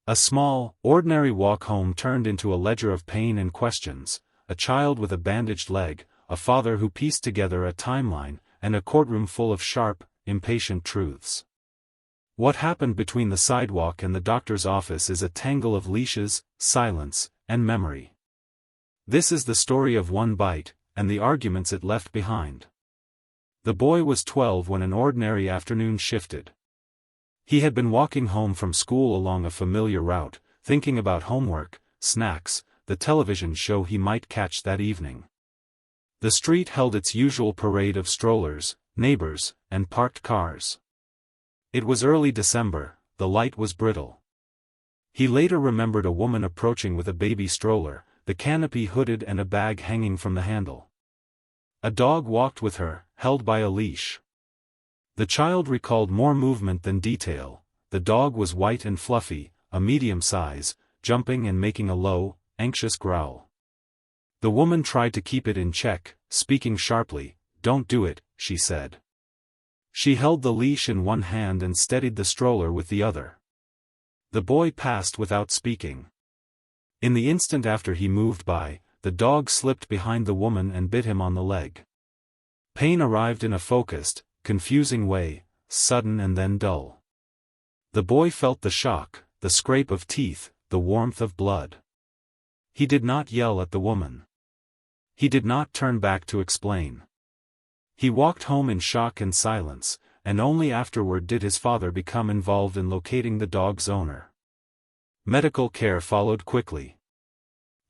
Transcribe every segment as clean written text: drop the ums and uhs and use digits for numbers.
A small, ordinary walk home turned into a ledger of pain and questions, a child with a bandaged leg, a father who pieced together a timeline, and a courtroom full of sharp, impatient truths. What happened between the sidewalk and the doctor's office is a tangle of leashes, silence, and memory. This is the story of one bite, and the arguments it left behind. The boy was 12 when an ordinary afternoon shifted. He had been walking home from school along a familiar route, thinking about homework, snacks, the television show he might catch that evening. The street held its usual parade of strollers, neighbors, and parked cars. It was early December, the light was brittle. He later remembered a woman approaching with a baby stroller, the canopy hooded and a bag hanging from the handle. A dog walked with her, held by a leash. The child recalled more movement than detail. The dog was white and fluffy, a medium size, jumping and making a low, anxious growl. The woman tried to keep it in check, speaking sharply. "Don't do it," she said. She held the leash in one hand and steadied the stroller with the other. The boy passed without speaking. In the instant after he moved by, the dog slipped behind the woman and bit him on the leg. Pain arrived in a focused, confusing way, sudden and then dull. The boy felt the shock, the scrape of teeth, the warmth of blood. He did not yell at the woman. He did not turn back to explain. He walked home in shock and silence, and only afterward did his father become involved in locating the dog's owner. Medical care followed quickly.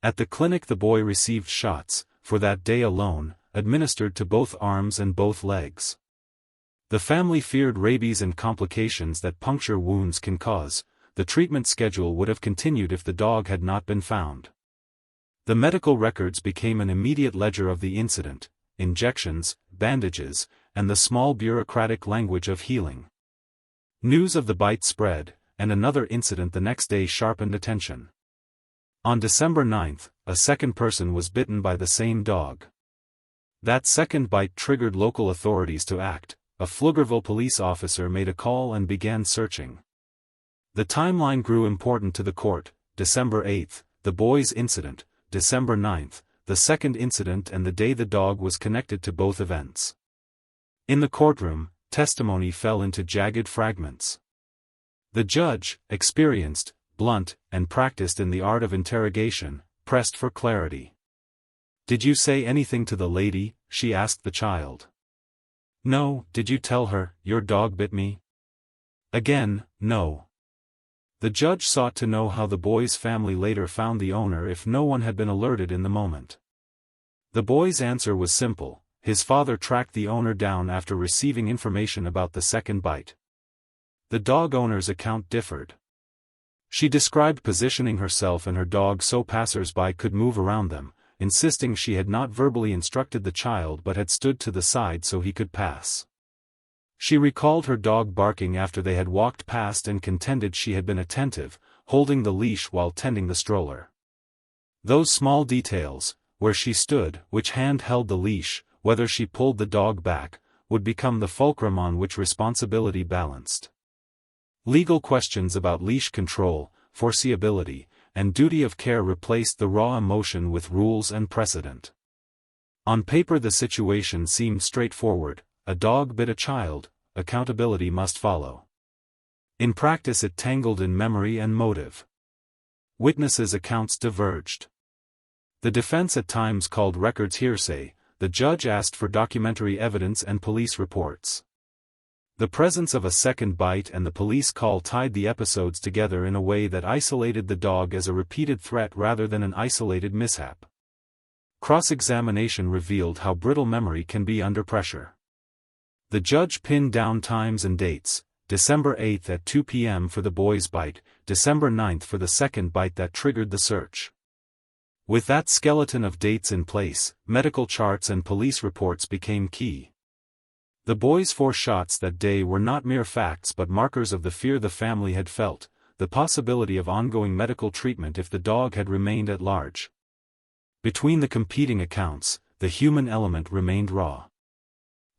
At the clinic the boy received shots, for that day alone, administered to both arms and both legs. The family feared rabies and complications that puncture wounds can cause. The treatment schedule would have continued if the dog had not been found. The medical records became an immediate ledger of the incident, injections, bandages, and the small bureaucratic language of healing. News of the bite spread, and another incident the next day sharpened attention. On December 9th, a second person was bitten by the same dog. That second bite triggered local authorities to act. A Pflugerville police officer made a call and began searching. The timeline grew important to the court. December 8th, the boy's incident, December 9th, the second incident, and the day the dog was connected to both events. In the courtroom, testimony fell into jagged fragments. The judge, experienced, blunt, and practiced in the art of interrogation, pressed for clarity. "Did you say anything to the lady?" she asked the child. "No." "Did you tell her, 'Your dog bit me'?" Again, no. The judge sought to know how the boy's family later found the owner if no one had been alerted in the moment. The boy's answer was simple: his father tracked the owner down after receiving information about the second bite. The dog owner's account differed. She described positioning herself and her dog so passers-by could move around them, insisting she had not verbally instructed the child but had stood to the side so he could pass. She recalled her dog barking after they had walked past and contended she had been attentive, holding the leash while tending the stroller. Those small details, where she stood, which hand held the leash, whether she pulled the dog back, would become the fulcrum on which responsibility balanced. Legal questions about leash control, foreseeability, and duty of care replaced the raw emotion with rules and precedent. On paper the situation seemed straightforward: a dog bit a child, accountability must follow. In practice it tangled in memory and motive. Witnesses' accounts diverged. The defense at times called records hearsay. The judge asked for documentary evidence and police reports. The presence of a second bite and the police call tied the episodes together in a way that isolated the dog as a repeated threat rather than an isolated mishap. Cross-examination revealed how brittle memory can be under pressure. The judge pinned down times and dates: December 8th at 2 p.m. for the boy's bite, December 9th for the second bite that triggered the search. With that skeleton of dates in place, medical charts and police reports became key. The boy's 4 shots that day were not mere facts but markers of the fear the family had felt, the possibility of ongoing medical treatment if the dog had remained at large. Between the competing accounts, the human element remained raw.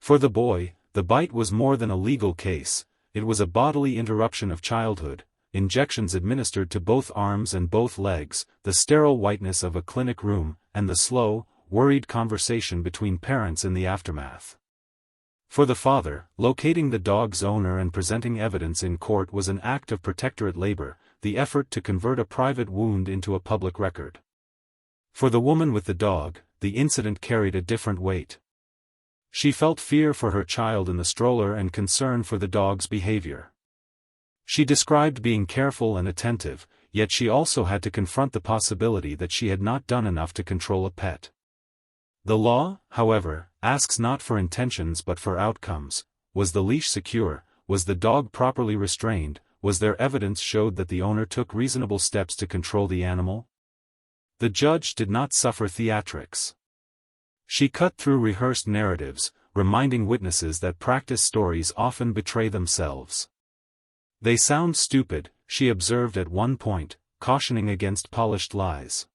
For the boy, the bite was more than a legal case, it was a bodily interruption of childhood, injections administered to both arms and both legs, the sterile whiteness of a clinic room, and the slow, worried conversation between parents in the aftermath. For the father, locating the dog's owner and presenting evidence in court was an act of protectorate labor, the effort to convert a private wound into a public record. For the woman with the dog, the incident carried a different weight. She felt fear for her child in the stroller and concern for the dog's behavior. She described being careful and attentive, yet she also had to confront the possibility that she had not done enough to control a pet. The law, however, asks not for intentions but for outcomes. Was the leash secure? Was the dog properly restrained? Was there evidence showed that the owner took reasonable steps to control the animal? The judge did not suffer theatrics. She cut through rehearsed narratives, reminding witnesses that practice stories often betray themselves. They sound stupid, she observed at one point, cautioning against polished lies.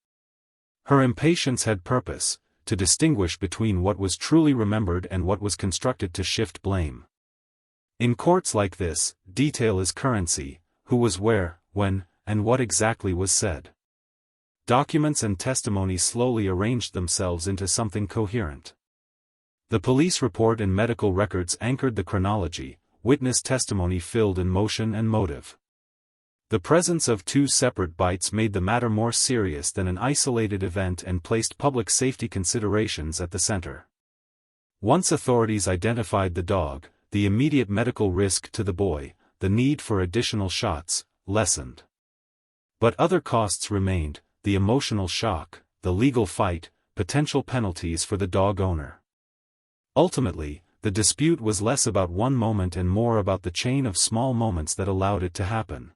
Her impatience had purpose, to distinguish between what was truly remembered and what was constructed to shift blame. In courts like this, detail is currency: who was where, when, and what exactly was said. Documents and testimony slowly arranged themselves into something coherent. The police report and medical records anchored the chronology, witness testimony filled in motion and motive. The presence of two separate bites made the matter more serious than an isolated event and placed public safety considerations at the center. Once authorities identified the dog, the immediate medical risk to the boy, the need for additional shots, lessened. But other costs remained: the emotional shock, the legal fight, potential penalties for the dog owner. Ultimately, the dispute was less about one moment and more about the chain of small moments that allowed it to happen.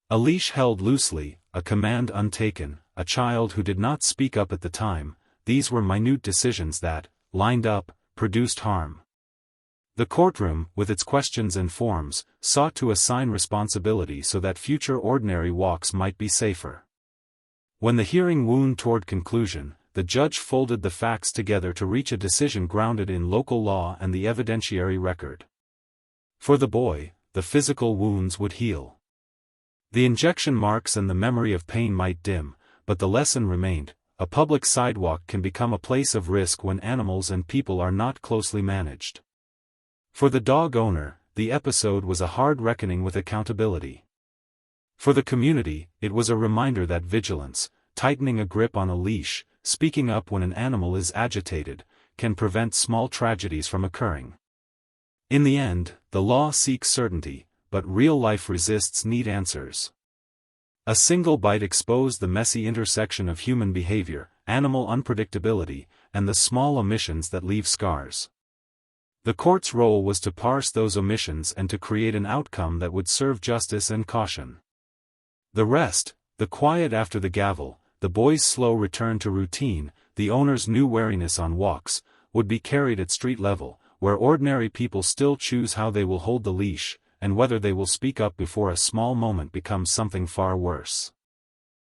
A leash held loosely, a command untaken, a child who did not speak up at the time, these were minute decisions that, lined up, produced harm. The courtroom, with its questions and forms, sought to assign responsibility so that future ordinary walks might be safer. When the hearing wound toward conclusion, the judge folded the facts together to reach a decision grounded in local law and the evidentiary record. For the boy, the physical wounds would heal. The injection marks and the memory of pain might dim, but the lesson remained: a public sidewalk can become a place of risk when animals and people are not closely managed. For the dog owner, the episode was a hard reckoning with accountability. For the community, it was a reminder that vigilance, tightening a grip on a leash, speaking up when an animal is agitated, can prevent small tragedies from occurring. In the end, the law seeks certainty, but real life resists neat answers. A single bite exposed the messy intersection of human behavior, animal unpredictability, and the small omissions that leave scars. The court's role was to parse those omissions and to create an outcome that would serve justice and caution. The rest, the quiet after the gavel, the boy's slow return to routine, the owner's new wariness on walks, would be carried at street level, where ordinary people still choose how they will hold the leash, and whether they will speak up before a small moment becomes something far worse.